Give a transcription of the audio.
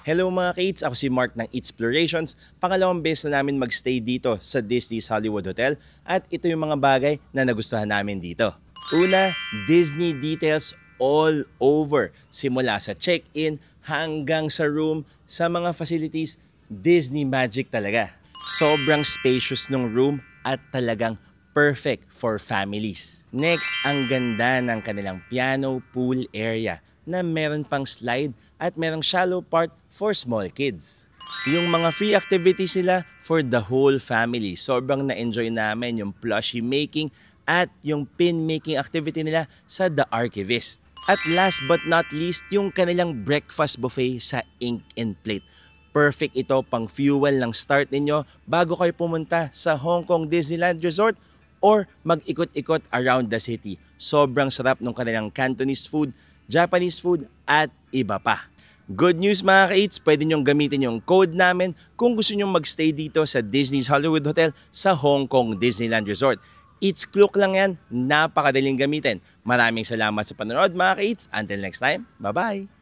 Hello mga kids, ako si Mark ng Explorations. Pangalawang beses na namin magstay dito sa Disney's Hollywood Hotel at ito yung mga bagay na nagustuhan namin dito. Una, Disney details all over. Simula sa check-in hanggang sa room, sa mga facilities, Disney magic talaga. Sobrang spacious ng room at talagang perfect for families. Next, ang ganda ng kanilang piano pool area na meron pang slide at merong shallow part for small kids. Yung mga free activities nila for the whole family. Sobrang na-enjoy namin yung plushie making at yung pin making activity nila sa The Archivist. At last but not least, yung kanilang breakfast buffet sa Ink and Plate. Perfect ito pang fuel ng start ninyo bago kayo pumunta sa Hong Kong Disneyland Resort or mag-ikot-ikot around the city. Sobrang sarap ng kanilang Cantonese food, Japanese food, at iba pa. Good news mga ka-eats, pwede nyong gamitin yung code namin kung gusto nyong magstay dito sa Disney's Hollywood Hotel sa Hong Kong Disneyland Resort. It's Klook lang yan, napakadaling gamitin. Maraming salamat sa panonood mga ka-eats. Until next time, bye-bye!